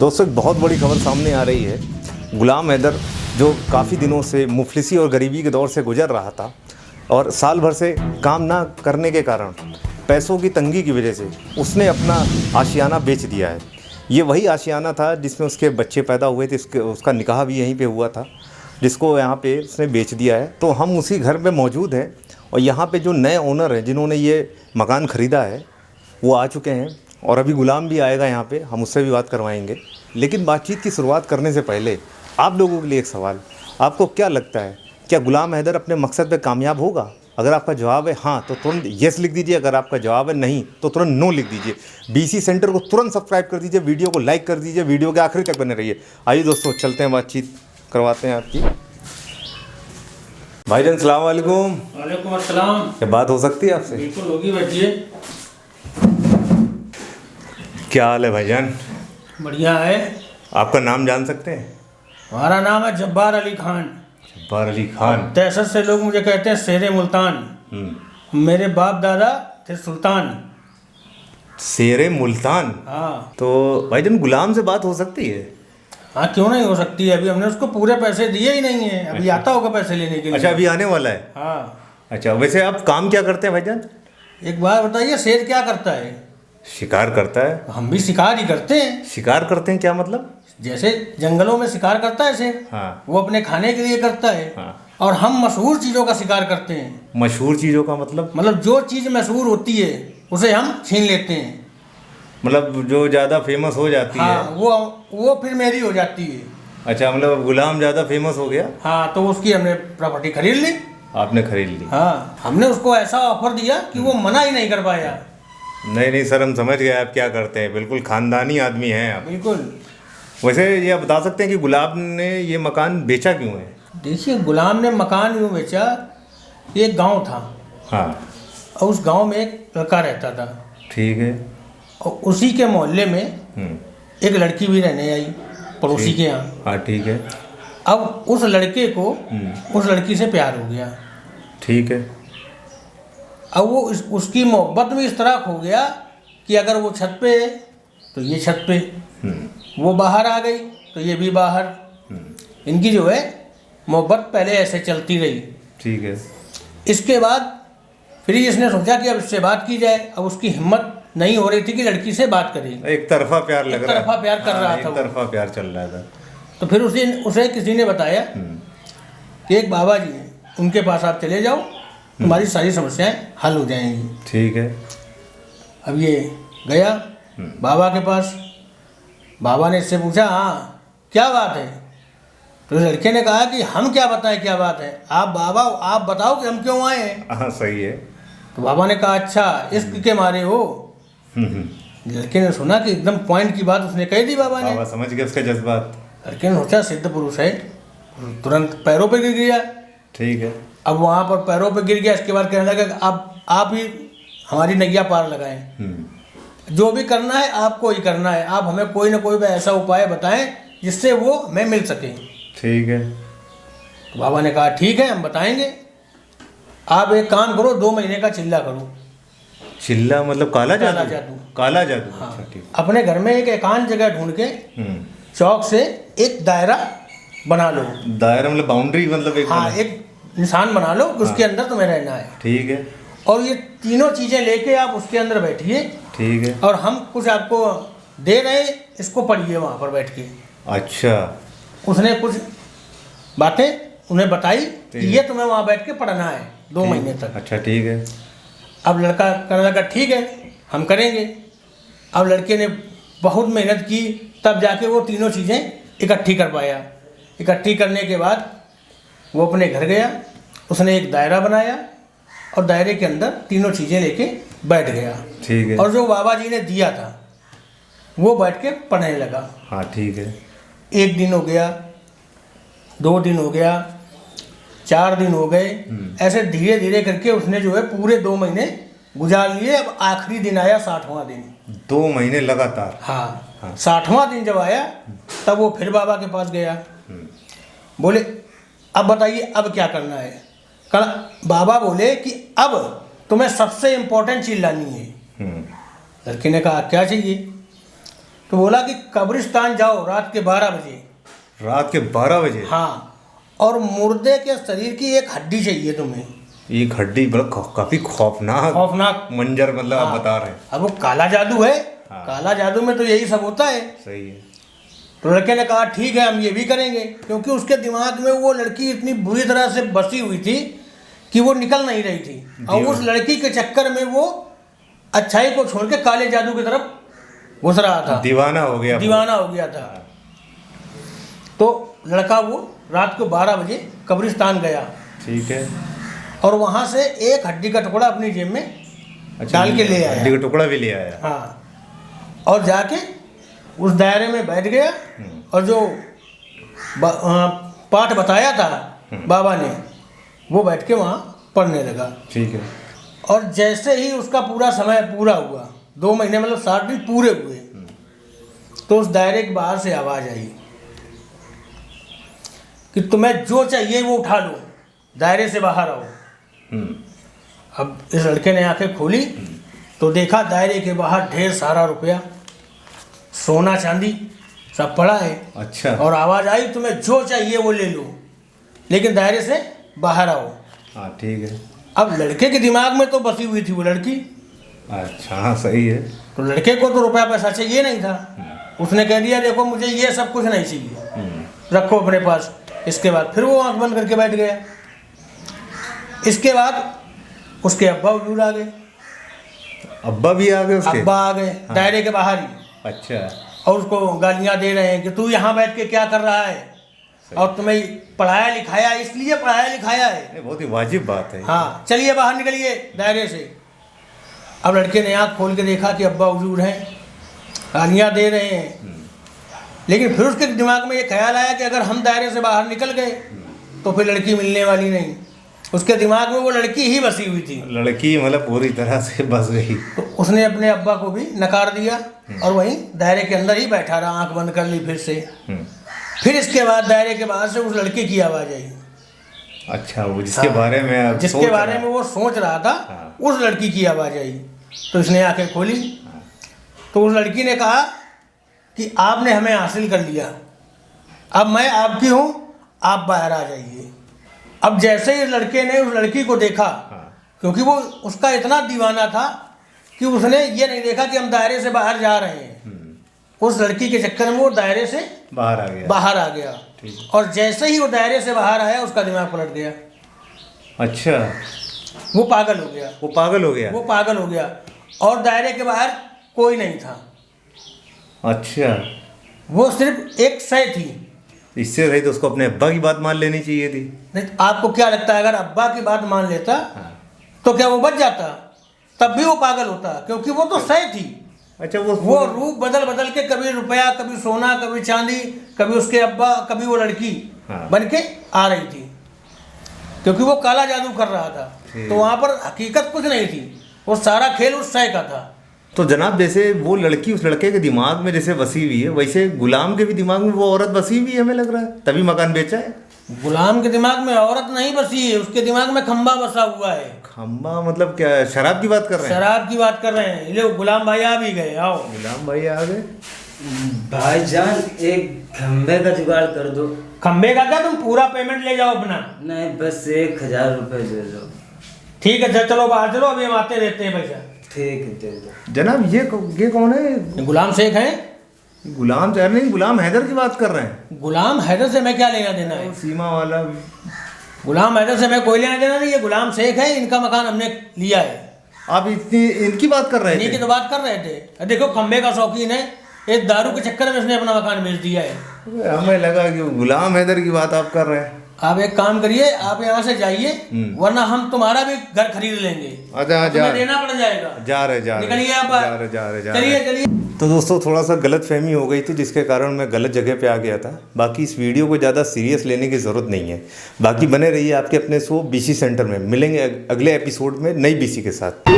दोस्तों एक बहुत बड़ी खबर सामने आ रही है। गुलाम हैदर जो काफ़ी दिनों से मुफलिसी और गरीबी के दौर से गुजर रहा था और साल भर से काम ना करने के कारण पैसों की तंगी की वजह से उसने अपना आशियाना बेच दिया है। ये वही आशियाना था जिसमें उसके बच्चे पैदा हुए थे, उसका निकाह भी यहीं पे हुआ था, जिसको यहाँ पे उसने बेच दिया है। तो हम उसी घर में मौजूद हैं और यहाँ पे जो नए ओनर हैं जिन्होंने ये मकान ख़रीदा है वो आ चुके हैं और अभी गुलाम भी आएगा यहाँ पे, हम उससे भी बात करवाएंगे। लेकिन बातचीत की शुरुआत करने से पहले आप लोगों के लिए एक सवाल, आपको क्या लगता है क्या गुलाम हैदर अपने मकसद पे कामयाब होगा? अगर आपका जवाब है हाँ तो तुरंत येस लिख दीजिए, अगर आपका जवाब है नहीं तो तुरंत नो लिख दीजिए। बीसी सेंटर को तुरंत सब्सक्राइब कर दीजिए, वीडियो को लाइक कर दीजिए, वीडियो के आखिरी तक बने रहिए। आइए दोस्तों चलते हैं, बातचीत करवाते हैं आपकी। भाईजान सलाम वालेकुम। वालेकुम अस्सलाम। क्या बात हो सकती है आपसे? बिल्कुल होगी, बैठिए। क्या हाल है भाईजान? बढ़िया है। आपका नाम जान सकते हैं? हमारा नाम है जब्बार अली खान। जब्बार अली खान। 63 से लोग मुझे कहते हैं शेरे मुल्तान। मेरे बाप दादा थे सुल्तान। शेरे मुल्तान। हाँ। तो भाईजान गुलाम से बात हो सकती है? हाँ, क्यों नहीं हो सकती है? अभी हमने उसको पूरे पैसे दिए ही नहीं है, अभी आता होगा पैसे लेने के लिए। अच्छा, अभी आने वाला है? हाँ। अच्छा, वैसे आप काम क्या करते हैं भाईजान? एक बात बताइए, शेर क्या करता है? शिकार करता है। हम भी शिकार ही करते हैं। शिकार करते हैं क्या मतलब? जैसे जंगलों में शिकार करता है शेर, हाँ। वो अपने खाने के लिए करता है। हाँ। और हम मशहूर चीज़ों का शिकार करते हैं। मशहूर चीज़ों का मतलब जो चीज़ मशहूर होती है उसे हम छीन लेते हैं। मतलब जो ज़्यादा फेमस हो जाती हाँ, है। वो फिर मेरी हो जाती है। अच्छा, मतलब गुलाम ज़्यादा फेमस हो गया। हाँ, तो उसकी हमने प्रॉपर्टी खरीद ली। आपने खरीद ली? हाँ, हमने उसको ऐसा ऑफर दिया कि वो मना ही नहीं कर पाया। नहीं सर, हम समझ गए आप क्या करते हैं, बिल्कुल खानदानी आदमी हैं आप। बिल्कुल। वैसे ये आप बता सकते हैं कि गुलाम ने ये मकान बेचा क्यों है? देखिए, गुलाम ने मकान यूँ बेचा, एक गांव था। हाँ। और उस गांव में एक लड़का रहता था। ठीक है। और उसी के मोहल्ले में एक लड़की भी रहने आई, पड़ोसी के यहाँ। हाँ ठीक है। अब उस लड़के को उस लड़की से प्यार हो गया। ठीक है। अब वो उसकी मोहब्बत में इस तरह खो गया कि अगर वो छत पे है तो ये छत पे, वो बाहर आ गई तो ये भी बाहर। इनकी जो है मोहब्बत पहले ऐसे चलती रही। ठीक है। इसके बाद फिर इसने सोचा कि अब इससे बात की जाए। अब उसकी हिम्मत नहीं हो रही थी कि लड़की से बात करे। एक तरफा प्यार लग रहा है। एक तरफा प्यार कर रहा था। एक तरफा प्यार चल रहा था। तो फिर उसे किसी ने बताया कि एक बाबा जी हैं, उनके पास आप चले जाओ, तुम्हारी सारी समस्याएं हल हो जाएंगी। ठीक है। अब ये गया बाबा के पास। बाबा ने इससे पूछा, हाँ क्या बात है? तो लड़के ने कहा कि हम क्या बताएं क्या बात है, आप बाबा आप बताओ कि हम क्यों आए हैं। हाँ सही है। तो बाबा ने कहा, अच्छा इश्क के मारे हो? लड़के ने सुना कि एकदम पॉइंट की बात उसने कह दी बाबा ने। बाबा समझ गए उसके जज्बात। लड़के ने सोचा सिद्ध पुरुष है, तुरंत पैरों पे गिर गया। ठीक है। अब वहाँ पर पैरों पे गिर गया। इसके बाद कहने लगा, अब आप ही हमारी नैया पार लगाएं, जो भी करना है आपको ही करना है, आप हमें कोई ना कोई ऐसा उपाय बताएं जिससे वो हमें मिल सके। ठीक है। तो बाबा ने कहा, ठीक है हम बताएंगे, आप एक काम करो, 2 महीने का चिल्ला करो। चिल्ला मतलब काला जादू? काला जादू। काला जादू। हाँ। अच्छा ठीक। अपने घर में एक एकांत जगह ढूंढ के चौक से एक दायरा बना लो। दायरा मतलब बाउंड्री, मतलब एक हाँ, एक निशान बना लो, उसके अंदर तुम्हें रहना है। ठीक है। और ये तीनों चीज़ें लेके आप उसके अंदर बैठिए। ठीक है। और हम कुछ आपको दे रहे हैं, इसको पढ़िए वहाँ पर बैठ के। अच्छा। उसने कुछ बातें उन्हें बताई कि ये तुम्हें वहाँ बैठ के पढ़ना है 2 महीने तक। अच्छा ठीक है। अब लड़का कहने लगा, ठीक है हम करेंगे। अब लड़के ने बहुत मेहनत की, तब जाके वो तीनों चीज़ें इकट्ठी कर पाया। इकट्ठी करने के बाद वो अपने घर गया, उसने एक दायरा बनाया और दायरे के अंदर तीनों चीज़ें लेके बैठ गया। ठीक है। और जो बाबा जी ने दिया था वो बैठ के पढ़ने लगा। हाँ ठीक है। 1 दिन हो गया, 2 दिन हो गया, 4 दिन हो गए। ऐसे धीरे धीरे करके उसने जो है पूरे 2 महीने गुजार लिए। अब आखिरी दिन आया 60वां दिन। 2 महीने लगातार? हाँ। 60वां दिन जब आया तब वो फिर बाबा के पास गया। बोले, अब बताइए अब क्या करना है? बाबा बोले कि अब तुम्हें सबसे इम्पोर्टेंट चीज लानी है। लड़के ने कहा, क्या चाहिए? तो बोला कि कब्रिस्तान जाओ रात के 12 बजे। रात के 12 बजे? हाँ, और मुर्दे के शरीर की एक हड्डी चाहिए तुम्हें। एक हड्डी? बड़ा काफी खौफनाक मंजर, मतलब आप बता रहे हैं। अब वो काला जादू है। काला जादू में तो यही सब होता है। सही है। तो लड़के ने कहा ठीक है हम ये भी करेंगे, क्योंकि उसके दिमाग में वो लड़की इतनी बुरी तरह से बसी हुई थी कि वो निकल नहीं रही थी, और उस लड़की के चक्कर में वो अच्छाई को छोड़ के काले जादू की तरफ घुस रहा था। दीवाना हो गया था। तो लड़का वो रात को 12 बजे कब्रिस्तान गया। ठीक है। और वहां से एक हड्डी का टुकड़ा अपनी जेब में डाल के ले आया। हड्डी का टुकड़ा भी ले आया? हाँ, और जाके उस दायरे में बैठ गया, और जो पाठ बताया था बाबा ने, वो बैठ के वहाँ पढ़ने लगा। ठीक है। और जैसे ही उसका पूरा समय पूरा हुआ, 2 महीने मतलब 60 दिन पूरे हुए, तो उस दायरे के बाहर से आवाज़ आई कि तुम्हें जो चाहिए वो उठा लो, दायरे से बाहर आओ। अब इस लड़के ने आंखें खोली तो देखा दायरे के बाहर ढेर सारा रुपया, सोना चांदी सब पड़ा है। अच्छा। और आवाज़ आई तुम्हें जो चाहिए वो ले लो, लेकिन दायरे से बाहर आओ। हाँ ठीक है। अब लड़के के दिमाग में तो बसी हुई थी वो लड़की। अच्छा, हाँ सही है। तो लड़के को तो रुपया पैसा चाहिए नहीं था। उसने कह दिया देखो मुझे ये सब कुछ नहीं चाहिए, रखो अपने पास। इसके बाद फिर वो आंख बंद करके बैठ गया। इसके बाद उसके अब्बा वजूद आ गए। अब्बा भी आ गए उसके? अब्बा आ गए। हाँ। दायरे के बाहर ही। अच्छा। और उसको गालियां दे रहे हैं कि तू यहाँ बैठ के क्या कर रहा है, और तुम्हें पढ़ाया लिखाया, इसलिए पढ़ाया लिखाया है। बहुत ही वाजिब बात है। हाँ, चलिए बाहर निकलिए दायरे से। अब लड़के ने आँख खोल के देखा कि अब्बा वजूद हैं, गालियाँ दे रहे हैं। लेकिन फिर उसके दिमाग में ये ख्याल आया कि अगर हम दायरे से बाहर निकल गए तो फिर लड़की मिलने वाली नहीं। उसके दिमाग में वो लड़की ही बसी हुई थी। लड़की मतलब पूरी तरह से बस गई। तो उसने अपने अब्बा को भी नकार दिया और वहीं दायरे के अंदर ही बैठा रहा, आंख बंद कर ली फिर से। फिर इसके बाद दायरे के बाहर से उस लड़की की आवाज़ आई। अच्छा, वो जिसके बारे में जिसके बारे में वो सोच रहा था, उस लड़की की आवाज़ आई। तो इसने आंखें खोली तो उस लड़की ने कहा कि आपने हमें हासिल कर लिया, अब मैं आपकी हूँ, आप बाहर आ जाइए। अब जैसे ही लड़के ने उस लड़की को देखा, क्योंकि वो उसका इतना दीवाना था कि उसने ये नहीं देखा कि हम दायरे से बाहर जा रहे हैं। उस लड़की के चक्कर में वो दायरे से बाहर आ गया। और जैसे ही वो दायरे से बाहर आया उसका दिमाग पलट गया। अच्छा, वो पागल हो गया। और दायरे के बाहर कोई नहीं था। अच्छा, वो सिर्फ एक सय थी। इससे रही तो उसको अपने अब्बा की बात मान लेनी चाहिए थी। नहीं, आपको क्या लगता है अगर अब्बा की बात मान लेता तो क्या वो बच जाता? तब भी वो पागल होता, क्योंकि वो तो सय थी। अच्छा, वो रूप बदल बदल के कभी रुपया, कभी सोना, कभी चांदी, कभी उसके अब्बा, कभी वो लड़की बन के आ रही थी, क्योंकि वो काला जादू कर रहा था। तो वहाँ पर हकीकत कुछ नहीं थी, वो सारा खेल उस सय का था। तो जनाब, जैसे वो लड़की उस लड़के के दिमाग में जैसे बसी हुई है, वैसे गुलाम के भी दिमाग में वो औरत बसी हुई है, हमें लग रहा है, तभी मकान बेचा है। गुलाम के दिमाग में औरत नहीं बसी है, उसके दिमाग में खंबा बसा हुआ है। खंबा मतलब क्या? शराब की बात कर रहे हैं? शराब की बात कर रहे हैं। ले गुलाम भाई आ भी गए। आओ गुलाम भाई आ गए। भाईजान, एक खंबे का जुगाड़ कर दो। खंबे का क्या? तुम पूरा पेमेंट ले जाओ अपना। नहीं, बस 1000 रुपये दे दो। ठीक है, चलो बाहर चलो, अभी हम आते रहते हैं पैसा। ठीक है, दे दो। जनाब, ये कौन है? गुलाम शेख है। गुलाम शहर नहीं, गुलाम हैदर की बात कर रहे हैं। गुलाम हैदर से मैं क्या लेना देना है? सीमा वाला। गुलाम हैदर से मैं कोई लेना देना नहीं है। गुलाम शेख है, इनका मकान हमने लिया है। आप इनकी बात कर रहे थे? इन्हीं की तो बात कर रहे थे। देखो खंबे का शौकीन है, एक दारू के चक्कर में इसने अपना मकान बेच दिया है। हमें लगा कि गुलाम हैदर की बात आप कर रहे हैं। आप एक काम करिए, आप यहाँ से जाइए, वरना हम तुम्हारा भी घर खरीद लेंगे। अच्छा, देना पड़ जाएगा। जा रहे निकलिए आप। चलिए। तो दोस्तों, थोड़ा सा गलत फहमी हो गई थी, जिसके कारण मैं गलत जगह पे आ गया था। बाकी इस वीडियो को ज़्यादा सीरियस लेने की ज़रूरत नहीं है। बाकी बने रहिए आपके अपने शो बीसी सेंटर में। मिलेंगे अगले एपिसोड में नई बीसी के साथ।